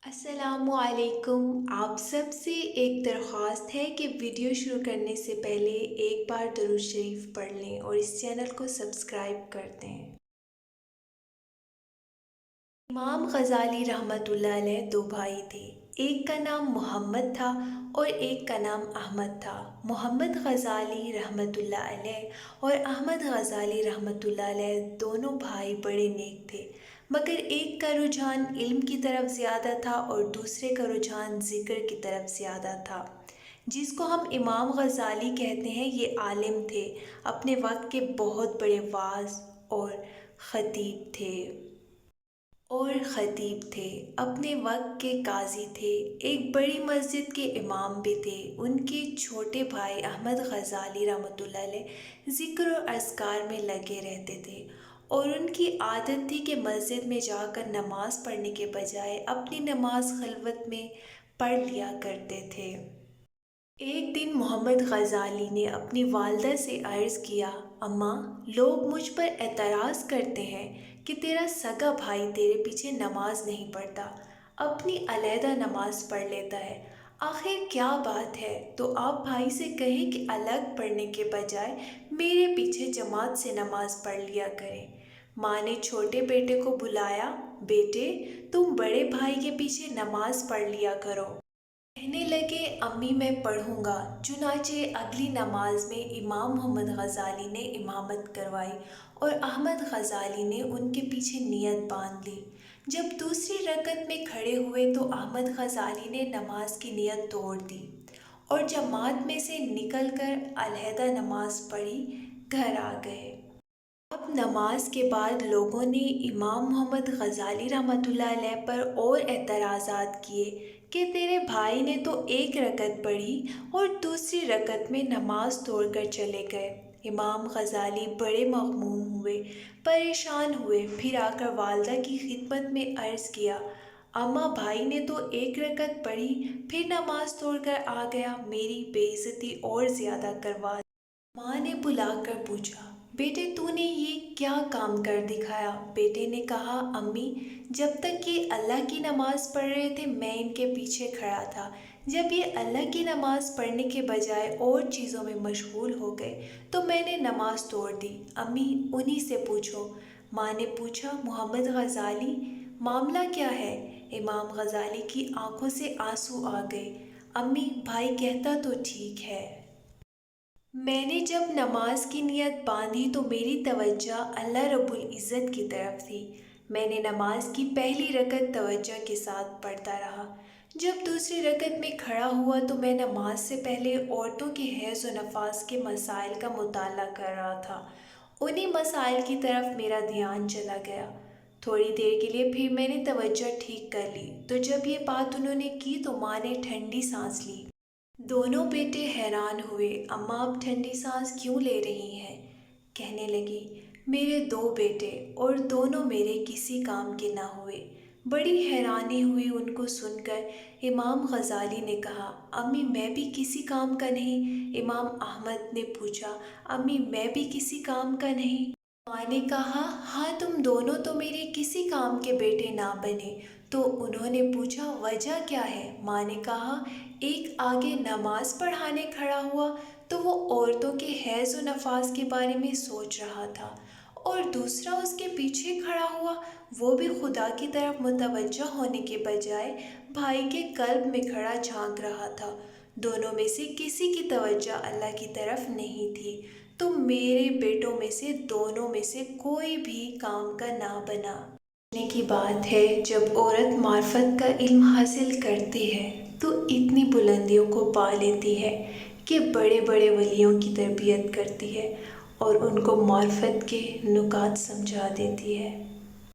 अस्सलामु अलैकुम। आप सब से एक दरख्वास्त है कि वीडियो शुरू करने से पहले एक बार दुरूद शरीफ पढ़ लें और इस चैनल को सब्सक्राइब कर दें। इमाम गज़ाली रहमतुल्लाह अलैह दो भाई थे। एक का नाम मोहम्मद था और एक का नाम अहमद था। मोहम्मद गज़ाली रहमतुल्लाह अलैह और अहमद गज़ाली रहमतुल्लाह अलैह दोनों भाई बड़े नेक थे, मगर एक का रुझान इल्म की तरफ ज़्यादा था और दूसरे का रुझान ज़िक्र की तरफ ज़्यादा था। जिसको हम इमाम गज़ाली कहते हैं, ये आलिम थे, अपने वक्त के बहुत बड़े वाज़ और ख़तीब थे, अपने वक्त के काजी थे, एक बड़ी मस्जिद के इमाम भी थे। उनके छोटे भाई अहमद गज़ाली रहमतुल्लाह अलैह ज़िक्र और अज़कार में लगे रहते थे और उनकी आदत थी कि मस्जिद में जाकर नमाज़ पढ़ने के बजाय अपनी नमाज खलवत में पढ़ लिया करते थे। एक दिन मोहम्मद गज़ाली ने अपनी वालदा से अर्ज़ किया, अम्मा, लोग मुझ पर एतराज़ करते हैं कि तेरा सगा भाई तेरे पीछे नमाज नहीं पढ़ता, अपनी अलहदा नमाज पढ़ लेता है। आखिर क्या बात है? तो आप भाई से कहें कि अलग पढ़ने के बजाय मेरे पीछे जमात से नमाज पढ़ लिया करें। माँ ने छोटे बेटे को बुलाया, बेटे, तुम बड़े भाई के पीछे नमाज पढ़ लिया करो। कहने लगे, अम्मी, मैं पढ़ूंगा। चुनाचे अगली नमाज में इमाम मोहम्मद गज़ाली ने इमामत करवाई और अहमद गज़ाली ने उनके पीछे नियत बांध ली। जब दूसरी रकत में खड़े हुए तो अहमद गज़ाली ने नमाज की नियत तोड़ दी और जमात में से निकलकर अलहदा नमाज पढ़ी घर आ गए। अब नमाज के बाद लोगों ने इमाम मोहम्मद गज़ाली रहमतुल्लाह अलैह पर और एतराज़ात किए कि तेरे भाई ने तो एक रकत पढ़ी और दूसरी रकत में नमाज तोड़कर चले गए। इमाम गज़ाली बड़े मग़मूम हुए, परेशान हुए, फिर आकर वालदा की खिदमत में अर्ज़ किया, अम्मा, भाई ने तो एक रकत पढ़ी, फिर नमाज तोड़कर आ गया, मेरी बेइज्जती और ज़्यादा करवा। माँ ने बुलाकर पूछा, बेटे, तूने ये क्या काम कर दिखाया? बेटे ने कहा, अम्मी, जब तक ये अल्लाह की नमाज़ पढ़ रहे थे मैं इनके पीछे खड़ा था। जब ये अल्लाह की नमाज़ पढ़ने के बजाय और चीज़ों में मशगूल हो गए तो मैंने नमाज़ तोड़ दी। अम्मी, उन्हीं से पूछो। माँ ने पूछा, मोहम्मद गज़ाली, मामला क्या है? इमाम गज़ाली की आंखों से आंसू आ गए। अम्मी, भाई कहता तो ठीक है, मैंने जब नमाज की नियत बांधी तो मेरी तवज्जो अल्लाह रब्बुल इज़्ज़त की तरफ थी। मैंने नमाज की पहली रकत तवज्जो के साथ पढ़ता रहा। जब दूसरी रकत में खड़ा हुआ तो मैं नमाज से पहले औरतों के हैज़ व नफास के मसाइल का मुताला कर रहा था। उन्हीं मसाइल की तरफ मेरा ध्यान चला गया। थोड़ी देर के लिए फिर मैंने तवज्जो ठीक कर ली तो जब ये बात उन्होंने की तो माँ ने ठंडी सांस ली। दोनों बेटे हैरान हुए, अम्मा, आप ठंडी सांस क्यों ले रही हैं? कहने लगी, मेरे दो बेटे और दोनों मेरे किसी काम के ना हुए। बड़ी हैरानी हुई उनको सुनकर। इमाम गज़ाली ने कहा, अम्मी, मैं भी किसी काम का नहीं? इमाम अहमद ने पूछा, अम्मी, मैं भी किसी काम का नहीं? माँ ने कहा, हाँ, तुम दोनों तो मेरे किसी काम के बेटे ना बने। तो उन्होंने पूछा, वजह क्या है? माँ ने कहा, एक आगे नमाज पढ़ाने खड़ा हुआ तो वो औरतों के हैज़ व नफास के बारे में सोच रहा था और दूसरा उसके पीछे खड़ा हुआ, वो भी खुदा की तरफ मुतवज्जो होने के बजाय भाई के कल्ब में खड़ा झांक रहा था। दोनों में से किसी की तवज्जो अल्लाह की तरफ नहीं थी। तो मेरे बेटों में से दोनों में से कोई भी काम का ना बना। सोचने की बात है, जब औरत मार्फत का इल्म हासिल करती है तो इतनी बुलंदियों को पा लेती है कि बड़े बड़े वलियों की तरबियत करती है और उनको मार्फत के नुकात समझा देती है।